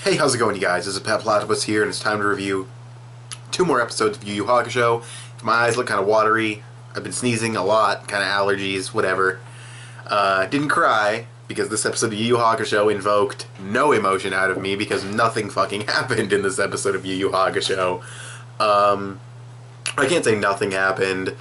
Hey, how's it going, you guys? This is petplatypus here, and it's time to review 2 more episodes of Yu Yu Hakusho. My eyes look kind of watery. I've been sneezing a lot, kind of allergies, whatever. Didn't cry, because this episode of Yu Yu Hakusho invoked no emotion out of me, because nothing fucking happened in this episode of Yu Yu Hakusho. I can't say nothing happened.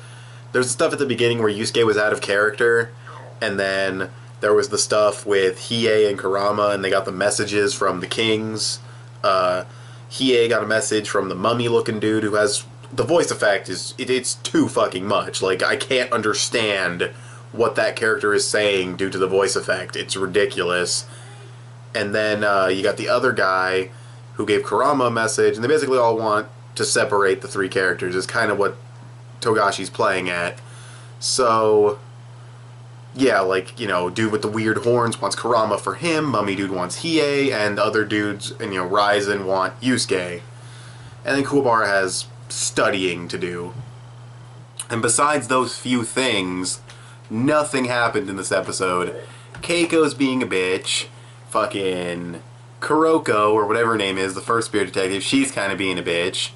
There's stuff at the beginning where Yusuke was out of character, and then there was the stuff with Hiei and Kurama, and they got the messages from the kings. Hiei got a message from the mummy-looking dude who has... The voice effect is... It's too fucking much. Like, I can't understand what that character is saying due to the voice effect. It's ridiculous. And then you got the other guy who gave Kurama a message, and they basically all want to separate the 3 characters. Is kind of what Togashi's playing at. So... yeah, like, you know, dude with the weird horns wants Kurama for him, mummy dude wants Hiei, and other dudes, and, you know, Ryzen want Yusuke. And then Kuwabara has studying to do. And besides those few things, nothing happened in this episode. Keiko's being a bitch. Fucking Kuroko, or whatever her name is, the first spirit detective, she's kind of being a bitch.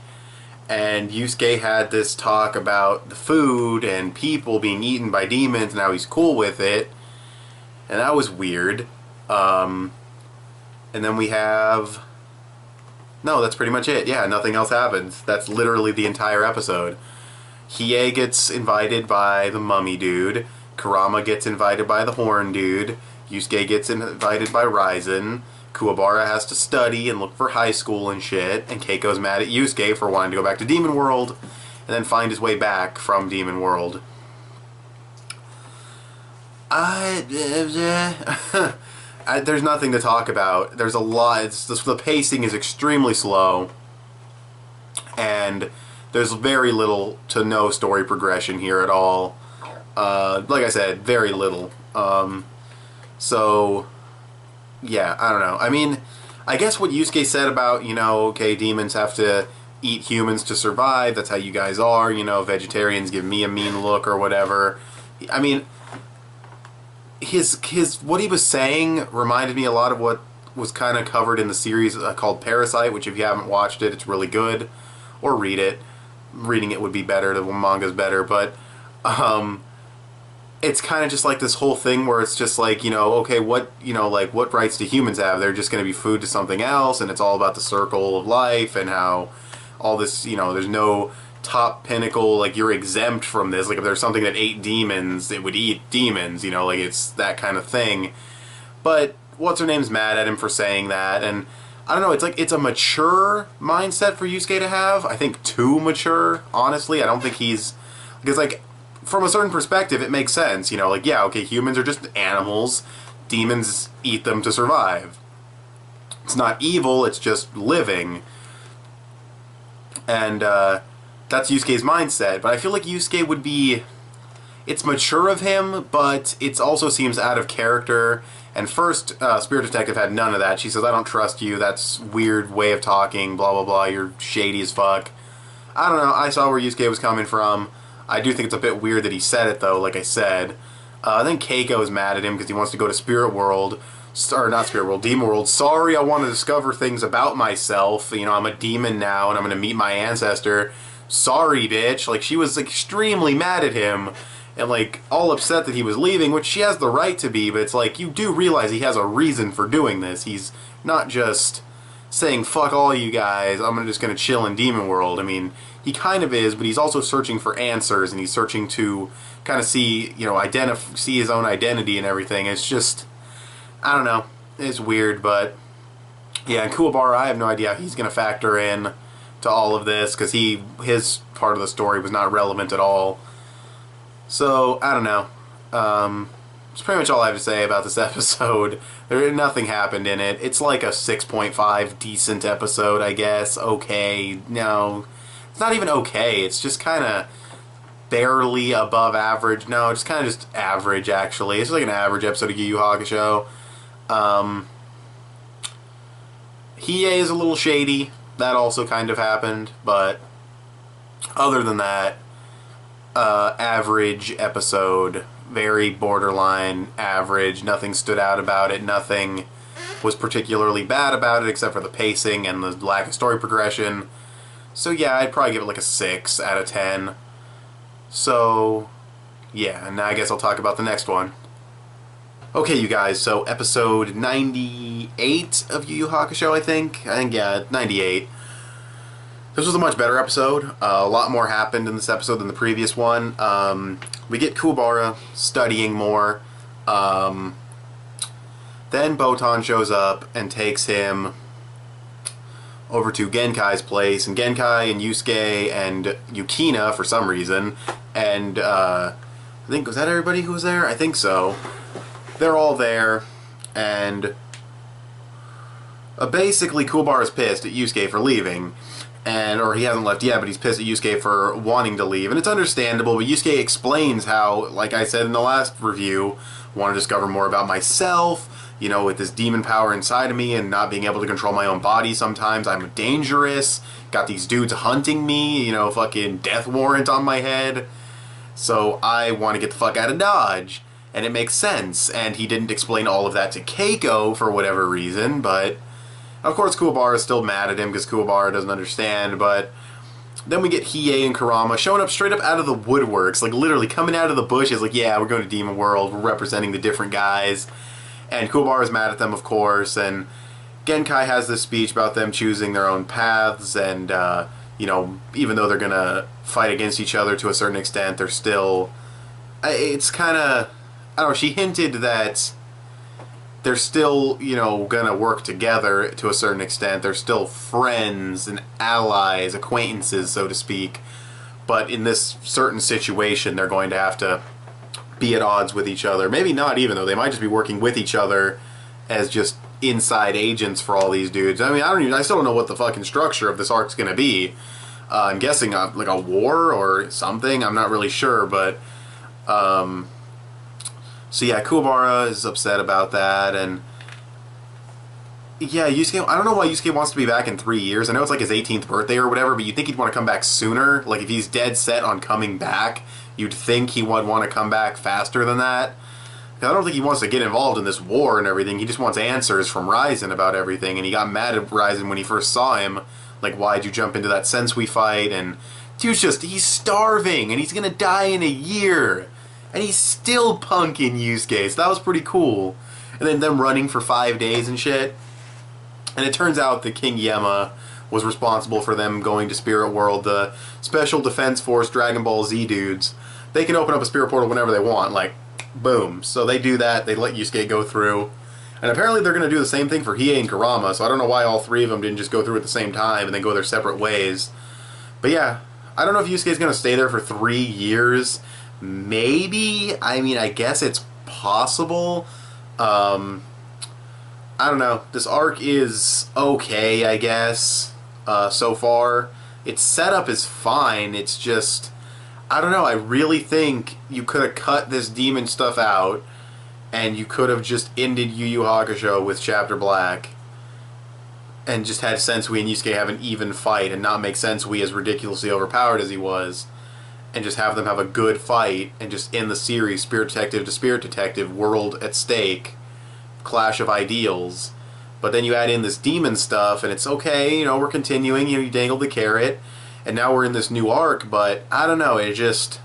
And Yusuke had this talk about the food and people being eaten by demons, and how he's cool with it. And that was weird. And then we have... No, that's pretty much it. Yeah, nothing else happens. That's literally the entire episode. Hiei gets invited by the mummy dude. Kurama gets invited by the horn dude. Yusuke gets invited by Ryzen. Kuwabara has to study and look for high school and shit, and Keiko's mad at Yusuke for wanting to go back to Demon World, and then find his way back from Demon World. There's nothing to talk about. There's a lot. The pacing is extremely slow, and there's very little to no story progression here at all. Like I said, very little. So... yeah, I don't know. I mean, I guess what Yusuke said about, you know, okay, demons have to eat humans to survive, that's how you guys are, you know, vegetarians give me a mean look or whatever. I mean, what he was saying reminded me a lot of what was kind of covered in the series called Parasite, which if you haven't watched it, it's really good. Or read it. Reading it would be better, the manga's better, but, it's kind of just like this whole thing where it's just like, you know, okay, what, you know, like, what rights do humans have? They're just going to be food to something else, and it's all about the circle of life, and how all this, you know, there's no top pinnacle, like, you're exempt from this. Like, if there's something that ate demons, it would eat demons, you know, like, it's that kind of thing. But what's-her-name's mad at him for saying that, and I don't know, it's like, it's a mature mindset for Yusuke to have. I think too mature, honestly. I don't think he's, because, like, from a certain perspective, it makes sense, you know, like, yeah, okay, humans are just animals, demons eat them to survive. It's not evil, it's just living. And, that's Yusuke's mindset, but I feel like Yusuke would be... It's mature of him, but it also seems out of character. And first, Spirit Detective had none of that. She says, I don't trust you, that's weird way of talking, blah blah blah, you're shady as fuck. I don't know, I saw where Yusuke was coming from. I do think it's a bit weird that he said it, though, like I said. I think Keiko is mad at him because he wants to go to Spirit World. Or, not Spirit World, Demon World. Sorry, I want to discover things about myself. You know, I'm a demon now, and I'm going to meet my ancestor. Sorry, bitch. Like, she was extremely mad at him, and, like, all upset that he was leaving, which she has the right to be, but it's like, you do realize he has a reason for doing this. He's not just saying, fuck all you guys, I'm just going to chill in Demon World. I mean... he kind of is, but he's also searching for answers, and he's searching to kind of see, you know, see his own identity and everything. It's just, I don't know, it's weird, but yeah, and Kuwabara, I have no idea how he's going to factor in to all of this, because his part of the story was not relevant at all. So, I don't know. That's pretty much all I have to say about this episode. Nothing happened in it. It's like a 6.5 decent episode, I guess. Okay, no... it's not even okay, it's just kind of barely above average. No, it's kind of just average, actually. It's like an average episode of Yu Yu Hakusho. Hiei is a little shady. That also kind of happened, but other than that, average episode. Very borderline average. Nothing stood out about it. Nothing was particularly bad about it, except for the pacing and the lack of story progression. So yeah, I'd probably give it like a 6 out of 10. So yeah, and now I guess I'll talk about the next one. Okay, you guys, so episode 98 of Yu Yu Hakusho, I think, yeah, 98. This was a much better episode. A lot more happened in this episode than the previous one. We get Kuwabara studying more. Then Botan shows up and takes him over to Genkai's place, and Genkai and Yusuke and Yukina, for some reason, and I think, was that everybody who was there? I think so. They're all there, and basically Kuwabara's pissed at Yusuke for leaving. Or he hasn't left yet, but he's pissed at Yusuke for wanting to leave. And it's understandable, but Yusuke explains how, like I said in the last review, I want to discover more about myself, you know, with this demon power inside of me and not being able to control my own body sometimes. I'm dangerous, got these dudes hunting me, you know, fucking death warrant on my head. So I want to get the fuck out of Dodge. And it makes sense. And he didn't explain all of that to Keiko for whatever reason, but of course, Kuwabara is still mad at him because Kuwabara doesn't understand, but then we get Hiei and Kurama showing up straight up out of the woodworks, like literally coming out of the bushes, like, yeah, we're going to Demon World, we're representing the different guys, and Kuwabara is mad at them, of course, and Genkai has this speech about them choosing their own paths, and, you know, even though they're going to fight against each other to a certain extent, they're still, it's kind of, I don't know, she hinted that they're still, you know, gonna work together to a certain extent. They're still friends and allies, acquaintances, so to speak. But in this certain situation, they're going to have to be at odds with each other. Maybe not even, though. They might just be working with each other as just inside agents for all these dudes. I mean, I still don't know what the fucking structure of this arc's gonna be. I'm guessing like a war or something. I'm not really sure, but so yeah, Kuwabara is upset about that, and yeah, Yusuke, I don't know why Yusuke wants to be back in 3 years. I know it's like his 18th birthday or whatever, but you'd think he'd want to come back sooner. Like, if he's dead set on coming back, you'd think he would want to come back faster than that. I don't think he wants to get involved in this war and everything. He just wants answers from Ryzen about everything, and he got mad at Ryzen when he first saw him. Like, why'd you jump into that Sensui fight? And dude's just, he's starving, and he's gonna die in a year. And he's still punking Yusuke, so that was pretty cool. And then them running for 5 days and shit. And it turns out that King Yema was responsible for them going to Spirit World. The Special Defense Force Dragon Ball Z dudes, they can open up a spirit portal whenever they want, like, boom. So they do that, they let Yusuke go through. And apparently they're going to do the same thing for Hiei and Kurama, so I don't know why all three of them didn't just go through at the same time and then go their separate ways. But yeah, I don't know if Yusuke's going to stay there for 3 years. Maybe. I mean, I guess it's possible. I don't know. This arc is okay, I guess, so far. Its setup is fine. It's just, I don't know. I really think you could have cut this demon stuff out, and you could have just ended Yu Yu Hakusho with Chapter Black, and just had Sensui and Yusuke have an even fight, and not make Sensui as ridiculously overpowered as he was. And just have them have a good fight, and just end the series Spirit Detective to Spirit Detective, world at stake, clash of ideals. But then you add in this demon stuff, and it's okay, you know, we're continuing, you know, you dangled the carrot, and now we're in this new arc, but I don't know, it just,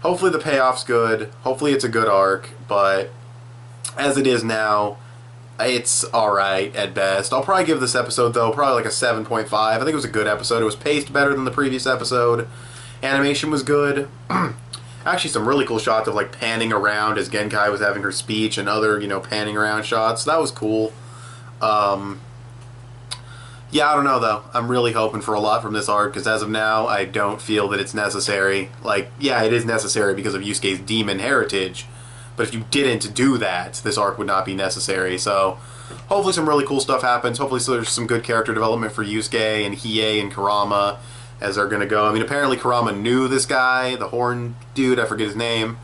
hopefully the payoff's good, hopefully it's a good arc, but as it is now, it's alright at best. I'll probably give this episode, though, probably like a 7.5. I think it was a good episode. It was paced better than the previous episode. Animation was good. Actually, some really cool shots of, like, panning around as Genkai was having her speech and other, you know, panning around shots. That was cool. Yeah, I don't know, though. I'm really hoping for a lot from this arc, because as of now, I don't feel that it's necessary. Like, yeah, it is necessary because of Yusuke's demon heritage, but if you didn't do that, this arc would not be necessary. So, hopefully some really cool stuff happens. Hopefully there's some good character development for Yusuke and Hiei and Kurama as they're going to go. I mean, apparently Kurama knew this guy, the horn dude, I forget his name.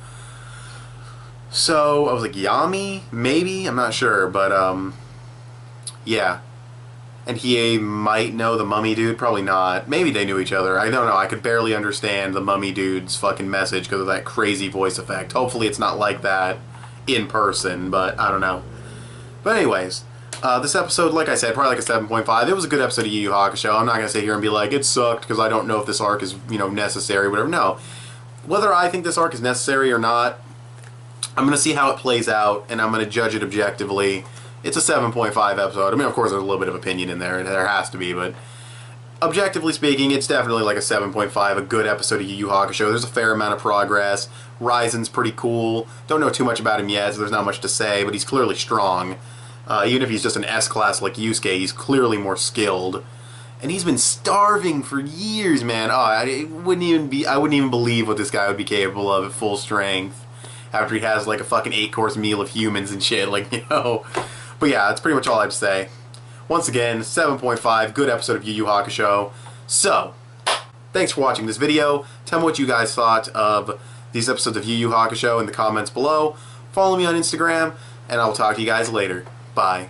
So, I was like, Yami? Maybe? I'm not sure, but, yeah. And Hiei might know the mummy dude, probably not. Maybe they knew each other, I don't know. I could barely understand the mummy dude's fucking message because of that crazy voice effect. Hopefully it's not like that in person, but I don't know. But anyways, this episode, like I said, probably like a 7.5. It was a good episode of Yu Yu Hakusho. I'm not going to sit here and be like, it sucked because I don't know if this arc is, you know, necessary, whatever. No. Whether I think this arc is necessary or not, I'm going to see how it plays out, and I'm going to judge it objectively. It's a 7.5 episode. I mean, of course, there's a little bit of opinion in there, and there has to be, but objectively speaking, it's definitely like a 7.5, a good episode of Yu Yu Hakusho. There's a fair amount of progress. Raizen's pretty cool. Don't know too much about him yet, so there's not much to say, but he's clearly strong. Even if he's just an S-class like Yusuke, he's clearly more skilled. And he's been starving for years, man. Oh, I wouldn't even believe what this guy would be capable of at full strength after he has like a fucking 8-course meal of humans and shit, like, you know. But yeah, that's pretty much all I have to say. Once again, 7.5, good episode of Yu Yu Hakusho. So, thanks for watching this video. Tell me what you guys thought of these episodes of Yu Yu Hakusho in the comments below. Follow me on Instagram, and I will talk to you guys later. Bye.